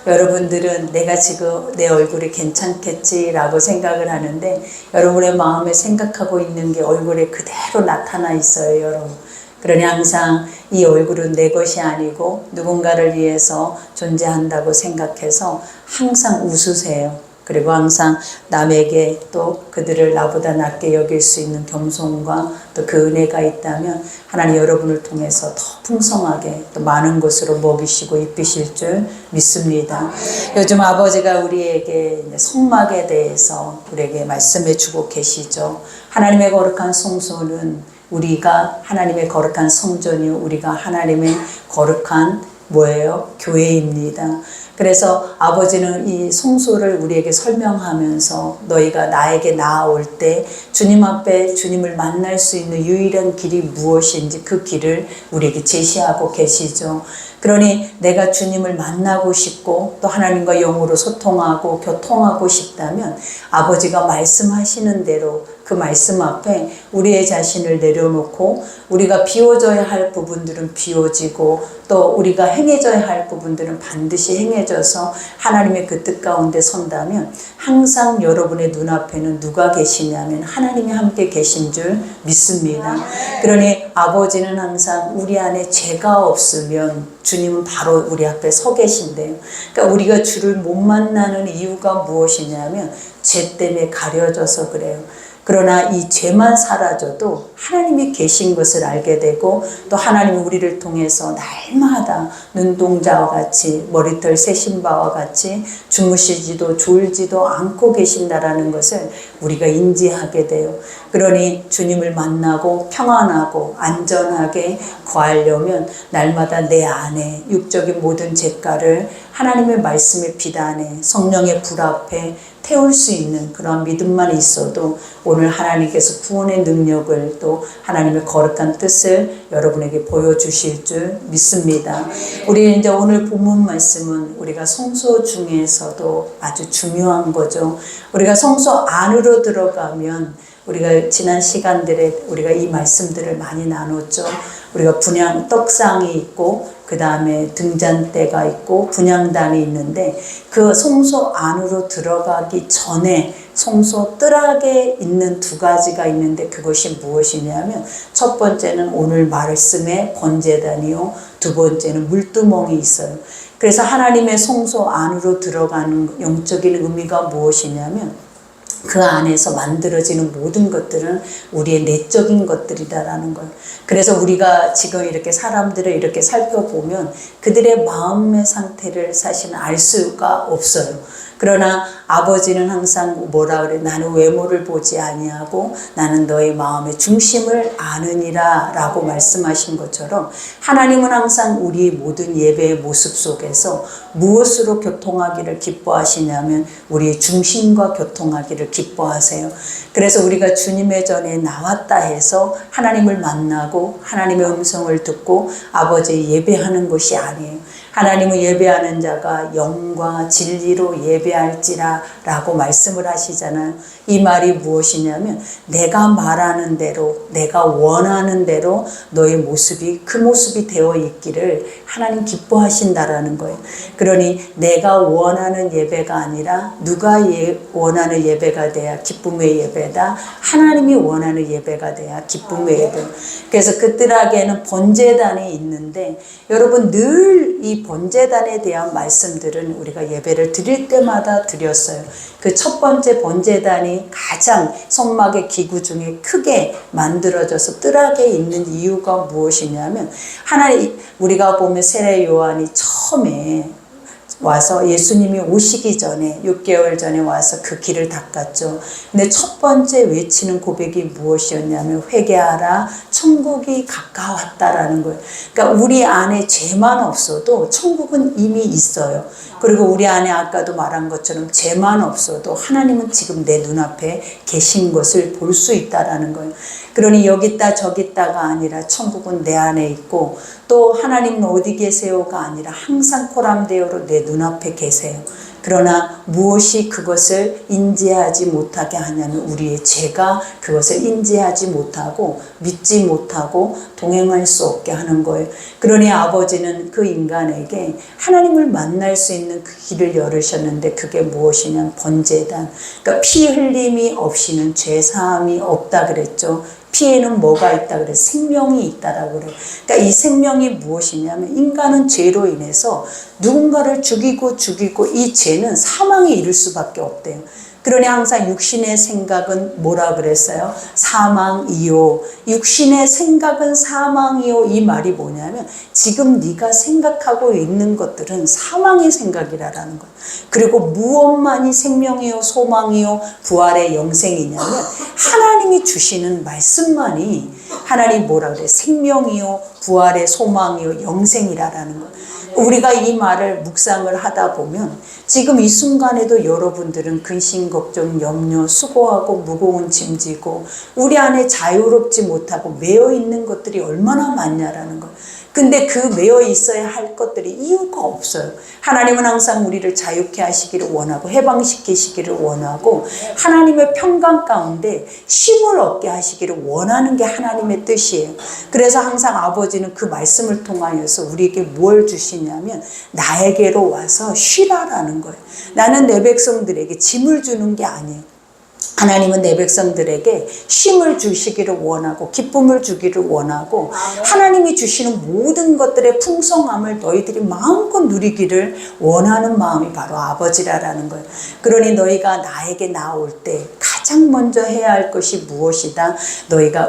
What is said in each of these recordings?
여러분들은 내가 지금 내 얼굴이 괜찮겠지라고 생각을 하는데 여러분의 마음에 생각하고 있는 게 얼굴에 그대로 나타나 있어요, 여러분. 그러니 항상 이 얼굴은 내 것이 아니고 누군가를 위해서 존재한다고 생각해서 항상 웃으세요. 그리고 항상 남에게 또 그들을 나보다 낮게 여길 수 있는 겸손과 또 그 은혜가 있다면 하나님 여러분을 통해서 더 풍성하게 또 많은 것으로 먹이시고 입히실 줄 믿습니다. 요즘 아버지가 우리에게 성막에 대해서 우리에게 말씀해 주고 계시죠. 하나님의 거룩한 성소는 우리가 하나님의 거룩한 성전이요, 우리가 하나님의 거룩한 뭐예요? 교회입니다. 그래서 아버지는 이 성소를 우리에게 설명하면서 너희가 나에게 나아올 때 주님 앞에 주님을 만날 수 있는 유일한 길이 무엇인지 그 길을 우리에게 제시하고 계시죠. 그러니 내가 주님을 만나고 싶고 또 하나님과 영으로 소통하고 교통하고 싶다면 아버지가 말씀하시는 대로 그 말씀 앞에 우리의 자신을 내려놓고 우리가 비워져야 할 부분들은 비워지고 또 우리가 행해져야 할 부분들은 반드시 행해져서 하나님의 그 뜻 가운데 선다면 항상 여러분의 눈앞에는 누가 계시냐면 하나님이 함께 계신 줄 믿습니다. 그러니 아버지는 항상 우리 안에 죄가 없으면 주님은 바로 우리 앞에 서 계신대요. 그러니까 우리가 주를 못 만나는 이유가 무엇이냐면 죄 때문에 가려져서 그래요. 그러나 이 죄만 사라져도 하나님이 계신 것을 알게 되고 또 하나님이 우리를 통해서 날마다 눈동자와 같이 머리털 새신 바와 같이 주무시지도 졸지도 않고 계신다라는 것을 우리가 인지하게 돼요. 그러니 주님을 만나고 평안하고 안전하게 거하려면 날마다 내 안에 육적인 모든 죄가를 하나님의 말씀의 비단에 성령의 불 앞에 태울 수 있는 그런 믿음만 있어도 오늘 하나님께서 구원의 능력을 또 하나님의 거룩한 뜻을 여러분에게 보여주실 줄 믿습니다. 우리 이제 오늘 본문 말씀은 우리가 성소 중에서도 아주 중요한 거죠. 우리가 성소 안으로 들어가면 우리가 지난 시간들에 우리가 이 말씀들을 많이 나눴죠. 우리가 분향 떡상이 있고 그 다음에 등잔대가 있고 분향단이 있는데 그 성소 안으로 들어가기 전에 성소 뜰하게 있는 두 가지가 있는데 그것이 무엇이냐면 첫 번째는 오늘 말씀의 번제단이요, 두 번째는 물두멍이 있어요. 그래서 하나님의 성소 안으로 들어가는 영적인 의미가 무엇이냐면 그 안에서 만들어지는 모든 것들은 우리의 내적인 것들이다라는 거예요. 그래서 우리가 지금 이렇게 사람들을 이렇게 살펴보면 그들의 마음의 상태를 사실은 알 수가 없어요. 그러나 아버지는 항상 뭐라 그래? 나는 외모를 보지 아니하고 나는 너의 마음의 중심을 아느니라 라고 말씀하신 것처럼 하나님은 항상 우리 모든 예배의 모습 속에서 무엇으로 교통하기를 기뻐하시냐면 우리의 중심과 교통하기를 기뻐하세요. 그래서 우리가 주님의 전에 나왔다 해서 하나님을 만나고 하나님의 음성을 듣고 아버지의 예배하는 것이 아니에요. 하나님을 예배하는 자가 영과 진리로 예배할지라 라고 말씀을 하시잖아요. 이 말이 무엇이냐면 내가 말하는 대로 내가 원하는 대로 너의 모습이 그 모습이 되어 있기를 하나님 기뻐하신다라는 거예요. 그러니 내가 원하는 예배가 아니라 누가 원하는 예배가 돼야 기쁨의 예배다. 하나님이 원하는 예배가 돼야 기쁨의 예배. 그래서 그들에게는 번제단이 있는데 여러분 늘 이 번제단에 대한 말씀들은 우리가 예배를 드릴 때마다 드렸어요. 그 첫 번째 번제단이 가장 성막의 기구 중에 크게 만들어져서 뜰하게 있는 이유가 무엇이냐면 하나님 우리가 보면 세례 요한이 처음에 와서 예수님이 오시기 전에 6개월 전에 와서 그 길을 닦았죠. 근데 첫 번째 외치는 고백이 무엇이었냐면 회개하라 천국이 가까웠다라는 거예요. 그러니까 우리 안에 죄만 없어도 천국은 이미 있어요. 그리고 우리 안에 아까도 말한 것처럼 죄만 없어도 하나님은 지금 내 눈앞에 계신 것을 볼 수 있다라는 거예요. 그러니 여기 있다 저기 있다가 아니라 천국은 내 안에 있고 또 하나님은 어디 계세요가 아니라 항상 코람데오로 내 눈앞에 계세요. 그러나 무엇이 그것을 인지하지 못하게 하냐면 우리의 죄가 그것을 인지하지 못하고 믿지 못하고 동행할 수 없게 하는 거예요. 그러니 아버지는 그 인간에게 하나님을 만날 수 있는 그 길을 열으셨는데 그게 무엇이냐면 번제단. 그러니까 피 흘림이 없이는 죄 사함이 없다 그랬죠. 피에는 뭐가 있다 그래서 생명이 있다라고 그래요. 그러니까 이 생명이 무엇이냐면 인간은 죄로 인해서 누군가를 죽이고 이 죄는 사망에 이를 수밖에 없대요. 그러니 항상 육신의 생각은 뭐라 그랬어요? 사망이요. 육신의 생각은 사망이요. 이 말이 뭐냐면 지금 네가 생각하고 있는 것들은 사망의 생각이라는 거예요. 그리고 무엇만이 생명이요 소망이요 부활의 영생이냐면 하나님이 주시는 말씀만이 하나님 뭐라 그래? 생명이요 부활의 소망이요 영생이라는 거예요. 우리가 이 말을 묵상을 하다 보면 지금 이 순간에도 여러분들은 근심, 걱정, 염려, 수고하고 무거운 짐 지고 우리 안에 자유롭지 못하고 매여 있는 것들이 얼마나 많냐라는 거예요. 근데 그 매여 있어야 할 것들이 이유가 없어요. 하나님은 항상 우리를 자유케 하시기를 원하고 해방시키시기를 원하고 하나님의 평강 가운데 쉼을 얻게 하시기를 원하는 게 하나님의 뜻이에요. 그래서 항상 아버지는 그 말씀을 통하여서 우리에게 뭘 주시냐면 나에게로 와서 쉬라라는 거예요. 나는 내 백성들에게 짐을 주는 게 아니에요. 하나님은 내 백성들에게 쉼을 주시기를 원하고 기쁨을 주기를 원하고 하나님이 주시는 모든 것들의 풍성함을 너희들이 마음껏 누리기를 원하는 마음이 바로 아버지라는 거예요. 그러니 너희가 나에게 나올 때 가장 먼저 해야 할 것이 무엇이다?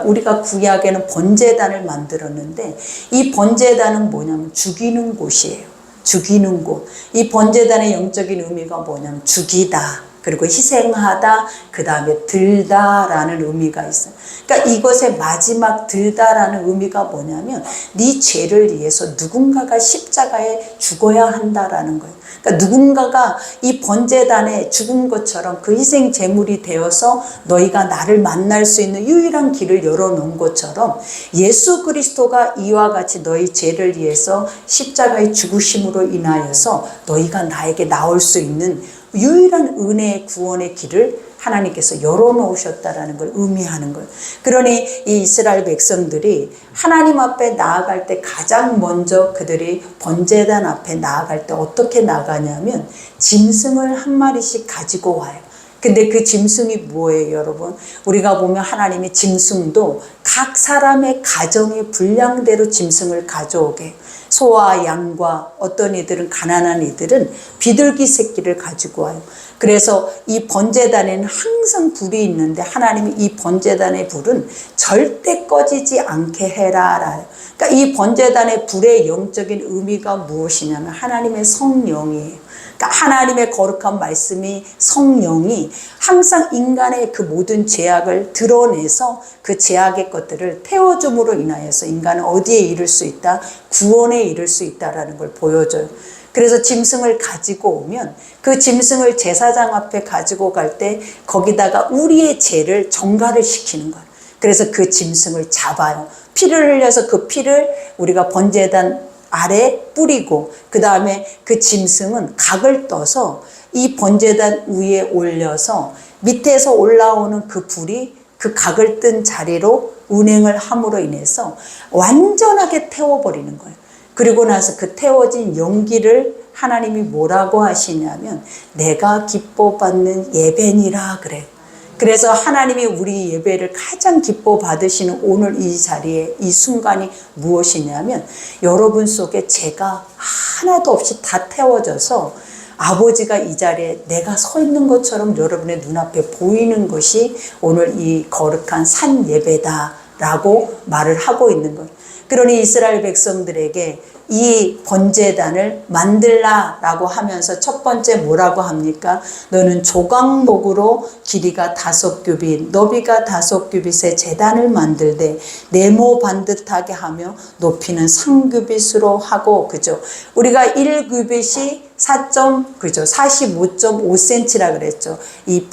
우리가 구약에는 번제단을 만들었는데 이 번제단은 뭐냐면 죽이는 곳이에요. 죽이는 곳. 이 번제단의 영적인 의미가 뭐냐면 죽이다. 그리고 희생하다, 그 다음에 들다라는 의미가 있어요. 그러니까 이것의 마지막 들다라는 의미가 뭐냐면 네 죄를 위해서 누군가가 십자가에 죽어야 한다라는 거예요. 그러니까 누군가가 이 번제단에 죽은 것처럼 그 희생 제물이 되어서 너희가 나를 만날 수 있는 유일한 길을 열어놓은 것처럼 예수 그리스도가 이와 같이 너희 죄를 위해서 십자가에 죽으심으로 인하여서 너희가 나에게 나올 수 있는 유일한 은혜의 구원의 길을 하나님께서 열어놓으셨다라는 걸 의미하는 거예요. 그러니 이 이스라엘 백성들이 하나님 앞에 나아갈 때 가장 먼저 그들이 번제단 앞에 나아갈 때 어떻게 나가냐면 짐승을 한 마리씩 가지고 와요. 근데 그 짐승이 뭐예요, 여러분? 우리가 보면 하나님의 짐승도 각 사람의 가정의 분량대로 짐승을 가져오게. 소와 양과 어떤 이들은 가난한 이들은 비둘기 새끼를 가지고 와요. 그래서 이 번제단에는 항상 불이 있는데 하나님이 이 번제단의 불은 절대 꺼지지 않게 해라. 그러니까 이 번제단의 불의 영적인 의미가 무엇이냐면 하나님의 성령이에요. 그러니까 하나님의 거룩한 말씀이 성령이 항상 인간의 그 모든 죄악을 드러내서 그 죄악의 것들을 태워줌으로 인하여서 인간은 어디에 이를 수 있다? 구원에 이를 수 있다라는 걸 보여줘요. 그래서 짐승을 가지고 오면 그 짐승을 제사장 앞에 가지고 갈 때 거기다가 우리의 죄를 전가를 시키는 거예요. 그래서 그 짐승을 잡아요. 피를 흘려서 그 피를 우리가 번제단 아래 뿌리고 그 다음에 그 짐승은 각을 떠서 이 번제단 위에 올려서 밑에서 올라오는 그 불이 그 각을 뜬 자리로 운행을 함으로 인해서 완전하게 태워버리는 거예요. 그리고 나서 그 태워진 연기를 하나님이 뭐라고 하시냐면 내가 기뻐 받는 예배니라 그래요. 그래서 하나님이 우리 예배를 가장 기뻐 받으시는 오늘 이 자리에 이 순간이 무엇이냐면 여러분 속에 죄가 하나도 없이 다 태워져서 아버지가 이 자리에 내가 서 있는 것처럼 여러분의 눈앞에 보이는 것이 오늘 이 거룩한 산 예배다라고 말을 하고 있는 거예요. 그러니 이스라엘 백성들에게 이 번제단을 만들라라고 하면서 첫 번째 뭐라고 합니까? 너는 조각목으로 길이가 5규빗, 너비가 5규빗의 제단을 만들되 네모 반듯하게 하며 높이는 3규빗으로 하고, 그죠? 우리가 1규빗이 45.5cm라 그랬죠. 이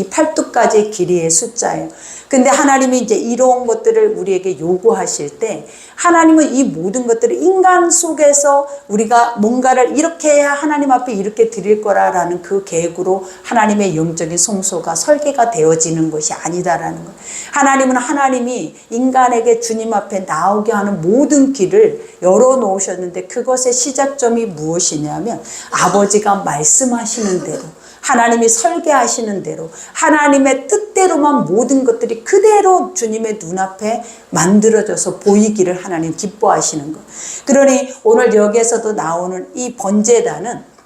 팔뚝까지의 길이의 숫자예요. 근데 하나님이 이제 이런 것들을 우리에게 요구하실 때 하나님은 이 모든 것들을 인간 속에서 우리가 뭔가를 이렇게 해야 하나님 앞에 이렇게 드릴 거라라는 그 계획으로 하나님의 영적인 성소가 설계가 되어지는 것이 아니다라는 거예요. 하나님은 하나님이 인간에게 주님 앞에 나오게 하는 모든 길을 열어놓으셨는데 그것의 시작점이 무엇이냐면 아버지가 말씀하시는 대로, 하나님이 설계하시는 대로, 하나님의 뜻대로만 모든 것들이 그대로 주님의 눈앞에 만들어져서 보이기를 하나님 기뻐하시는 것. 그러니 오늘 여기에서도 나오는 이 번제단은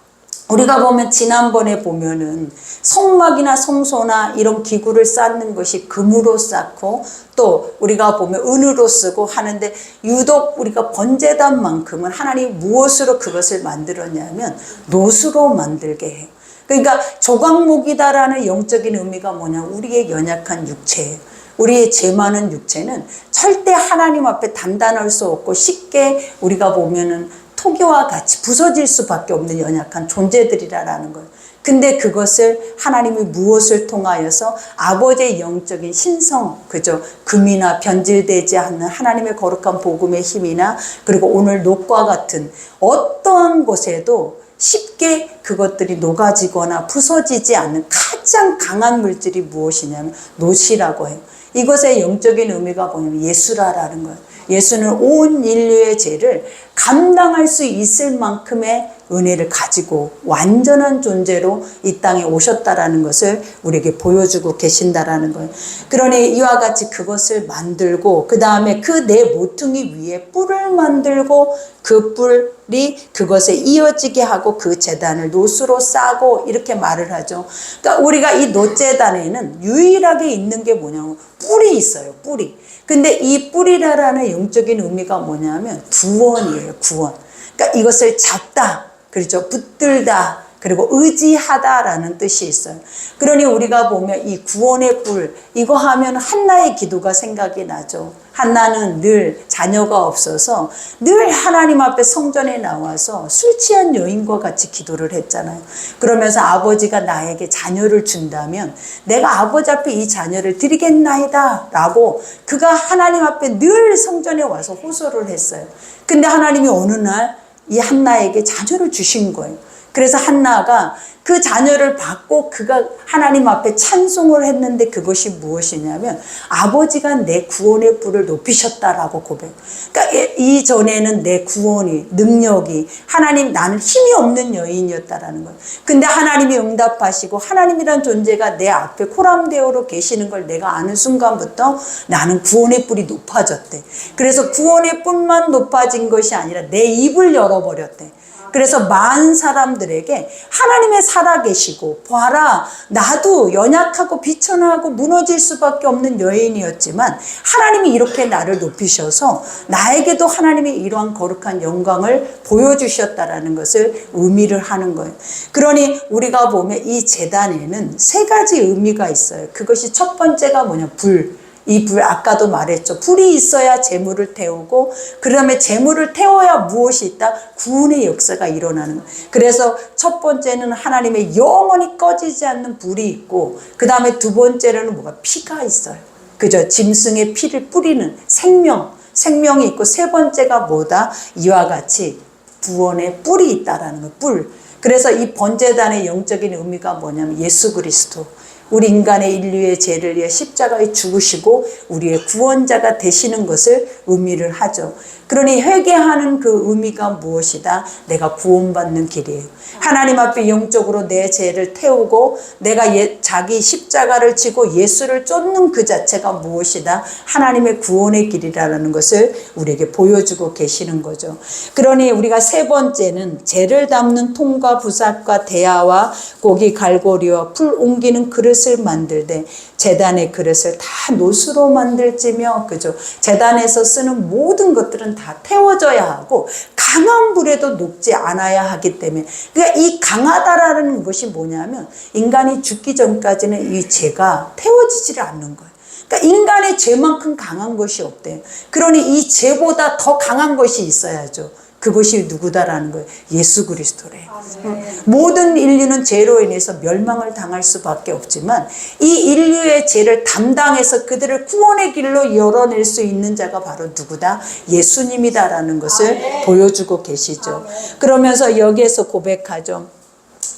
우리가 보면 지난번에 보면은 성막이나 성소나 이런 기구를 쌓는 것이 금으로 쌓고 또 우리가 보면 은으로 쓰고 하는데 유독 우리가 번제단만큼은 하나님이 무엇으로 그것을 만들었냐면 노수로 만들게 해요. 그러니까 조각목이다라는 영적인 의미가 뭐냐, 우리의 연약한 육체예요. 우리의 죄 많은 육체는 절대 하나님 앞에 단단할 수 없고 쉽게 우리가 보면은 토기와 같이 부서질 수밖에 없는 연약한 존재들이라는 거예요. 근데 그것을 하나님이 무엇을 통하여서 아버지의 영적인 신성, 그죠? 금이나 변질되지 않는 하나님의 거룩한 복음의 힘이나 그리고 오늘 녹과 같은 어떠한 곳에도 쉽게 그것들이 녹아지거나 부서지지 않는 가장 강한 물질이 무엇이냐면 노시라고 해요. 이것의 영적인 의미가 뭐냐면 예수라라는 거예요. 예수는 온 인류의 죄를 감당할 수 있을 만큼의 은혜를 가지고 완전한 존재로 이 땅에 오셨다라는 것을 우리에게 보여주고 계신다라는 거예요. 그러니 이와 같이 그것을 만들고 그 다음에 그 내 모퉁이 위에 뿔을 만들고 그 뿔이 그것에 이어지게 하고 그 제단을 노수로 싸고 이렇게 말을 하죠. 그러니까 우리가 이 노제단에는 유일하게 있는 게 뭐냐면 뿔이 있어요. 뿔이. 근데 이 뿔이라는 영적인 의미가 뭐냐면 구원이에요. 구원. 그러니까 이것을 잡다, 그렇죠? 붙들다, 그리고 의지하다라는 뜻이 있어요. 그러니 우리가 보면 이 구원의 뿔, 이거 하면 한나의 기도가 생각이 나죠. 한나는 늘 자녀가 없어서 늘 하나님 앞에 성전에 나와서 술 취한 여인과 같이 기도를 했잖아요. 그러면서 아버지가 나에게 자녀를 준다면 내가 아버지 앞에 이 자녀를 드리겠나이다 라고 그가 하나님 앞에 늘 성전에 와서 호소를 했어요. 근데 하나님이 어느 날 이 한나에게 자녀를 주신 거예요. 그래서 한나가 그 자녀를 받고 그가 하나님 앞에 찬송을 했는데 그것이 무엇이냐면 아버지가 내 구원의 뿔을 높이셨다라고 고백. 그러니까 이전에는 내 구원이, 능력이 하나님, 나는 힘이 없는 여인이었다라는 거예요. 근데 하나님이 응답하시고 하나님이란 존재가 내 앞에 코람데오로 계시는 걸 내가 아는 순간부터 나는 구원의 뿔이 높아졌대. 그래서 구원의 뿔만 높아진 것이 아니라 내 입을 열어버렸대. 그래서 많은 사람들에게 하나님의 살아계시고 봐라, 나도 연약하고 비천하고 무너질 수밖에 없는 여인이었지만 하나님이 이렇게 나를 높이셔서 나에게도 하나님이 이러한 거룩한 영광을 보여주셨다라는 것을 의미를 하는 거예요. 그러니 우리가 보면 이 제단에는 세 가지 의미가 있어요. 그것이 첫 번째가 뭐냐, 불. 이 불, 아까도 말했죠. 불이 있어야 재물을 태우고 그 다음에 재물을 태워야 무엇이 있다? 구원의 역사가 일어나는 거예요. 그래서 첫 번째는 하나님의 영원히 꺼지지 않는 불이 있고 그 다음에 두 번째로는 뭐가? 피가 있어요. 그죠? 짐승의 피를 뿌리는 생명이 있고 세 번째가 뭐다? 이와 같이 구원의 뿔이 있다라는 거예요. 뿔. 그래서 이 번제단의 영적인 의미가 뭐냐면 예수 그리스도. 우리 인간의 인류의 죄를 위해 십자가에 죽으시고 우리의 구원자가 되시는 것을 의미를 하죠. 그러니 회개하는 그 의미가 무엇이다? 내가 구원받는 길이에요. 하나님 앞에 영적으로 내 죄를 태우고 내가 자기 십자가를 지고 예수를 쫓는 그 자체가 무엇이다? 하나님의 구원의 길이라는 것을 우리에게 보여주고 계시는 거죠. 그러니 우리가 세 번째는 죄를 담는 통과 부삭과 대야와 고기 갈고리와 풀 옮기는 그릇을 만들되 제단의 그릇을 다 노수로 만들지며, 그죠? 제단에서 쓰는 모든 것들은 다 태워져야 하고 강한 불에도 녹지 않아야 하기 때문에, 그러니까 이 강하다라는 것이 뭐냐면 인간이 죽기 전까지는 이 죄가 태워지지를 않는 거예요. 그러니까 인간의 죄만큼 강한 것이 없대요. 그러니 이 죄보다 더 강한 것이 있어야죠. 그것이 누구다라는 거예요. 예수 그리스도래요. 모든 인류는 죄로 인해서 멸망을 당할 수밖에 없지만 이 인류의 죄를 담당해서 그들을 구원의 길로 열어낼 수 있는 자가 바로 누구다? 예수님이다라는 것을 보여주고 계시죠. 그러면서 여기에서 고백하죠.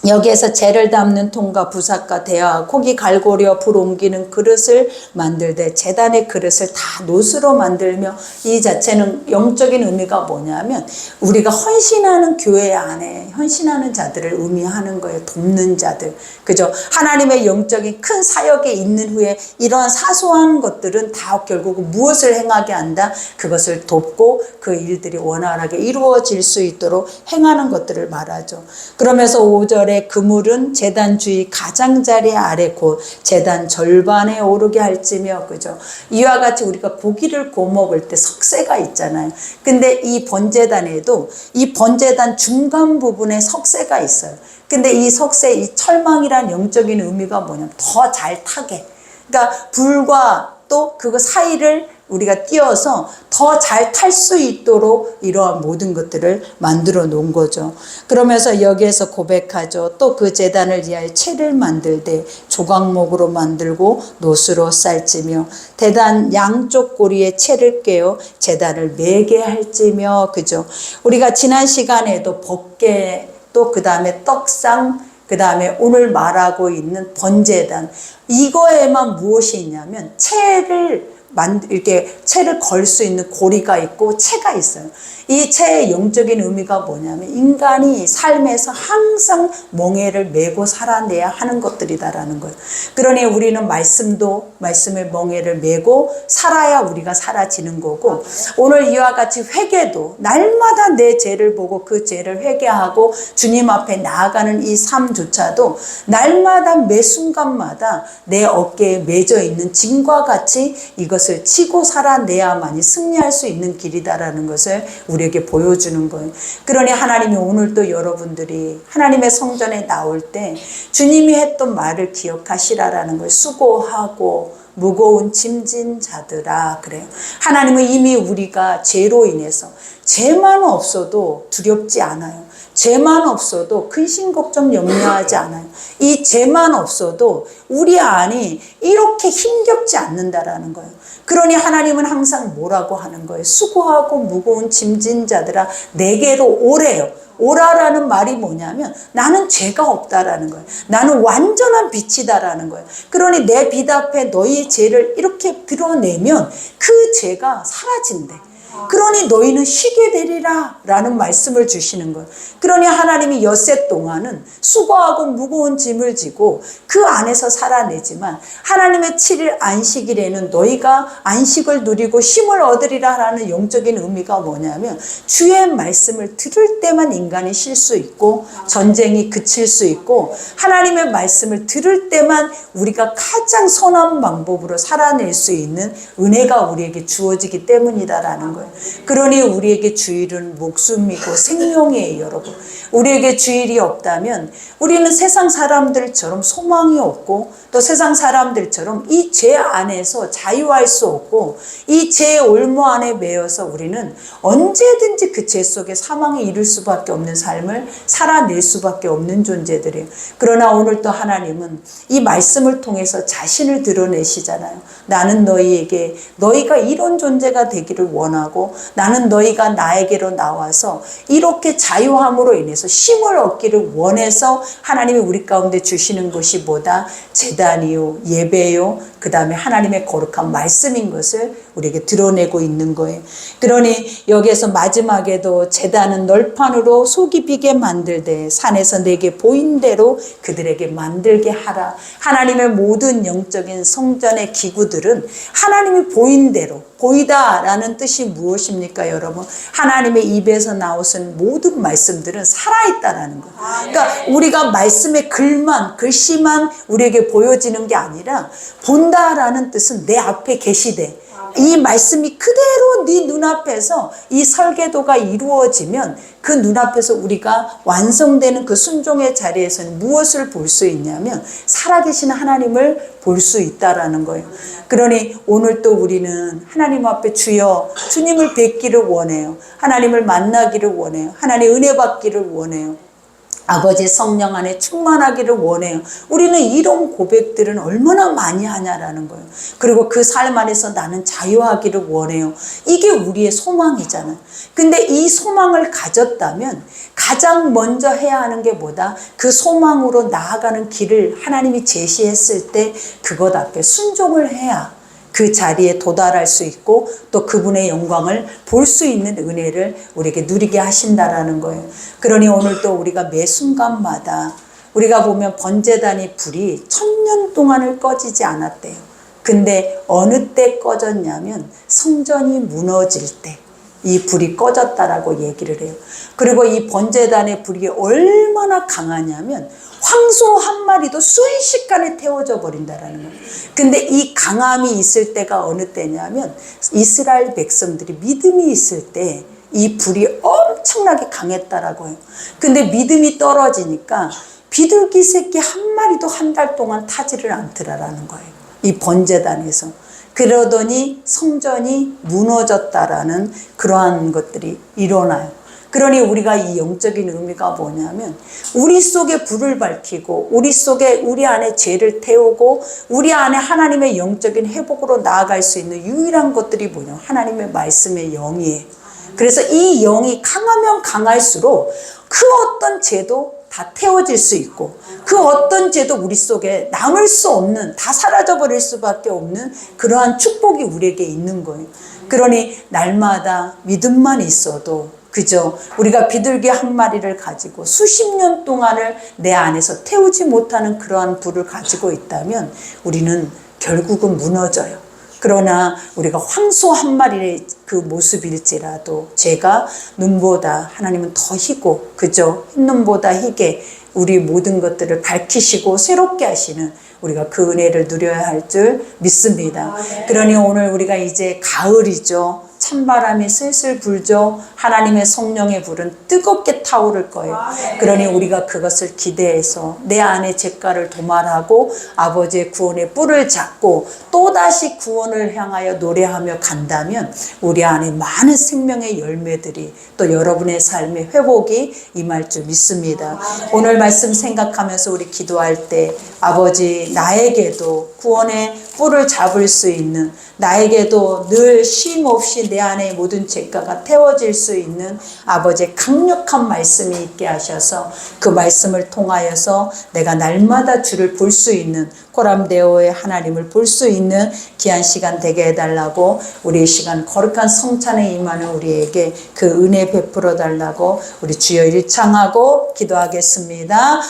여기에서 재를 담는 통과 부삭과 대야 고기 갈고려 불 옮기는 그릇을 만들되 제단의 그릇을 다 노수로 만들며, 이 자체는 영적인 의미가 뭐냐면 우리가 헌신하는 교회 안에 헌신하는 자들을 의미하는 거예요. 돕는 자들, 그죠? 하나님의 영적인 큰 사역에 있는 후에 이러한 사소한 것들은 다 결국 무엇을 행하게 한다? 그것을 돕고 그 일들이 원활하게 이루어질 수 있도록 행하는 것들을 말하죠. 그러면서 5절에 그물은 제단 주위 가장자리 아래 곧 제단 절반에 오르게 할지며, 그죠? 이와 같이 우리가 고기를 구워 먹을 때 석쇠가 있잖아요. 근데 이 번제단에도 이 번제단 중간 부분에 석쇠가 있어요. 근데 이 석쇠, 이 철망이란 영적인 의미가 뭐냐면 더 잘 타게, 그러니까 불과 또 그거 사이를 우리가 띄어서 더 잘 탈 수 있도록 이러한 모든 것들을 만들어 놓은 거죠. 그러면서 여기에서 고백하죠. 또 그 제단을 위하여 채를 만들되 조각목으로 만들고 노수로 쌀지며 제단 양쪽 고리에 채를 꿰어 제단을 매게 할지며, 그죠? 우리가 지난 시간에도 법궤, 또 그 다음에 떡상, 그 다음에 오늘 말하고 있는 번제단, 이거에만 무엇이 있냐면 이렇게 채를 걸 수 있는 고리가 있고 채가 있어요. 이 채의 영적인 의미가 뭐냐면 인간이 삶에서 항상 멍에를 메고 살아내야 하는 것들이다라는 거예요. 그러니 우리는 말씀의 멍에를 메고 살아야 우리가 사라지는 거고, 오늘 이와 같이 회개도 날마다 내 죄를 보고 그 죄를 회개하고 주님 앞에 나아가는 이 삶조차도 날마다 매 순간마다 내 어깨에 매져 있는 짐과 같이 이것을 치고 살아내야만이 승리할 수 있는 길이다라는 것을 우리에게 보여주는 거예요. 그러니 하나님이 오늘도 여러분들이 하나님의 성전에 나올 때 주님이 했던 말을 기억하시라라는 거예요. 수고하고 무거운 짐진 자들아, 그래요. 하나님은 이미 우리가 죄로 인해서 죄만 없어도 두렵지 않아요. 죄만 없어도 근심 걱정 염려하지 않아요. 이 죄만 없어도 우리 안이 이렇게 힘겹지 않는다라는 거예요. 그러니 하나님은 항상 뭐라고 하는 거예요? 수고하고 무거운 짐진 자들아 내게로 오래요. 오라라는 말이 뭐냐면 나는 죄가 없다라는 거예요. 나는 완전한 빛이다라는 거예요. 그러니 내 빛 앞에 너희의 죄를 이렇게 드러내면 그 죄가 사라진대. 그러니 너희는 쉬게 되리라 라는 말씀을 주시는 거예요. 그러니 하나님이 엿새 동안은 수고하고 무거운 짐을 지고 그 안에서 살아내지만 하나님의 7일 안식일에는 너희가 안식을 누리고 쉼을 얻으리라 라는 영적인 의미가 뭐냐면 주의 말씀을 들을 때만 인간이 쉴 수 있고 전쟁이 그칠 수 있고 하나님의 말씀을 들을 때만 우리가 가장 선한 방법으로 살아낼 수 있는 은혜가 우리에게 주어지기 때문이다라는 거예요. 그러니 우리에게 주일은 목숨이고 생명이에요, 여러분. 우리에게 주일이 없다면 우리는 세상 사람들처럼 소망이 없고 또 세상 사람들처럼 이 죄 안에서 자유할 수 없고 이 죄의 올무 안에 매여서 우리는 언제든지 그 죄 속에 사망에 이를 수밖에 없는 삶을 살아낼 수밖에 없는 존재들이에요. 그러나 오늘 또 하나님은 이 말씀을 통해서 자신을 드러내시잖아요. 나는 너희에게 너희가 이런 존재가 되기를 원하고 나는 너희가 나에게로 나와서 이렇게 자유함으로 인해서 쉼을 얻기를 원해서 하나님이 우리 가운데 주시는 것이 뭐다? 제단이요, 예배요, 그 다음에 하나님의 거룩한 말씀인 것을 우리에게 드러내고 있는 거예요. 그러니 여기에서 마지막에도 제단은 널판으로 속이 비게 만들되 산에서 내게 보인 대로 그들에게 만들게 하라. 하나님의 모든 영적인 성전의 기구들은 하나님이 보인 대로, 보이다라는 뜻이 무엇입니까, 여러분? 하나님의 입에서 나오신 모든 말씀들은 살아있다라는 거예요. 그러니까 우리가 말씀의 글씨만 우리에게 보여지는 게 아니라 본다라는 뜻은 내 앞에 계시되 이 말씀이 그대로 네 눈앞에서 이 설계도가 이루어지면 그 눈앞에서 우리가 완성되는 그 순종의 자리에서는 무엇을 볼 수 있냐면 살아계신 하나님을 볼 수 있다라는 거예요. 그러니 오늘 또 우리는 하나님 앞에 주여 주님을 뵙기를 원해요. 하나님을 만나기를 원해요. 하나님 은혜 받기를 원해요. 아버지 성령 안에 충만하기를 원해요. 우리는 이런 고백들은 얼마나 많이 하냐라는 거예요. 그리고 그 삶 안에서 나는 자유하기를 원해요. 이게 우리의 소망이잖아요. 근데 이 소망을 가졌다면 가장 먼저 해야 하는 게 뭐다? 그 소망으로 나아가는 길을 하나님이 제시했을 때 그것 앞에 순종을 해야 그 자리에 도달할 수 있고 또 그분의 영광을 볼 수 있는 은혜를 우리에게 누리게 하신다라는 거예요. 그러니 오늘 또 우리가 매 순간마다 우리가 보면 번제단의 불이 1000년 동안을 꺼지지 않았대요. 근데 어느 때 꺼졌냐면 성전이 무너질 때 이 불이 꺼졌다라고 얘기를 해요. 그리고 이 번제단의 불이 얼마나 강하냐면 황소 한 마리도 순식간에 태워져 버린다라는 거예요. 근데 이 강함이 있을 때가 어느 때냐면 이스라엘 백성들이 믿음이 있을 때 이 불이 엄청나게 강했다라고 해요. 근데 믿음이 떨어지니까 비둘기 새끼 한 마리도 한 달 동안 타지를 않더라라는 거예요. 이 번제단에서. 그러더니 성전이 무너졌다라는 그러한 것들이 일어나요. 그러니 우리가 이 영적인 의미가 뭐냐면 우리 속에 불을 밝히고 우리 속에 우리 안에 죄를 태우고 우리 안에 하나님의 영적인 회복으로 나아갈 수 있는 유일한 것들이 뭐냐, 하나님의 말씀의 영이에요. 그래서 이 영이 강하면 강할수록 그 어떤 죄도 다 태워질 수 있고 그 어떤 죄도 우리 속에 남을 수 없는, 다 사라져버릴 수밖에 없는 그러한 축복이 우리에게 있는 거예요. 그러니 날마다 믿음만 있어도, 그죠? 우리가 비둘기 한 마리를 가지고 수십 년 동안을 내 안에서 태우지 못하는 그러한 불을 가지고 있다면 우리는 결국은 무너져요. 그러나 우리가 황소 한 마리의 그 모습일지라도 죄가 눈보다 하나님은 더 희고, 그죠? 흰눈보다 희게 우리 모든 것들을 밝히시고 새롭게 하시는 우리가 그 은혜를 누려야 할 줄 믿습니다. 그러니 오늘 우리가 이제 가을이죠. 찬바람이 슬슬 불죠. 하나님의 성령의 불은 뜨겁게 타오를 거예요. 그러니 우리가 그것을 기대해서 내 안에 죄가를 도말하고 아버지의 구원의 뿔을 잡고 또다시 구원을 향하여 노래하며 간다면 우리 안에 많은 생명의 열매들이 또 여러분의 삶의 회복이 임할 줄 믿습니다. 오늘 말씀 생각하면서 우리 기도할 때 아버지, 나에게도 구원의 뿔을 잡을 수 있는, 나에게도 늘 쉼 없이 내 안에 모든 죄가가 태워질 수 있는 아버지의 강력한 말씀이 있게 하셔서 그 말씀을 통하여서 내가 날마다 주를 볼 수 있는, 코람데오의 하나님을 볼 수 있는 귀한 시간 되게 해달라고, 우리 시간 거룩한 성찬에 임하는 우리에게 그 은혜 베풀어 달라고 우리 주여 일창하고 기도하겠습니다.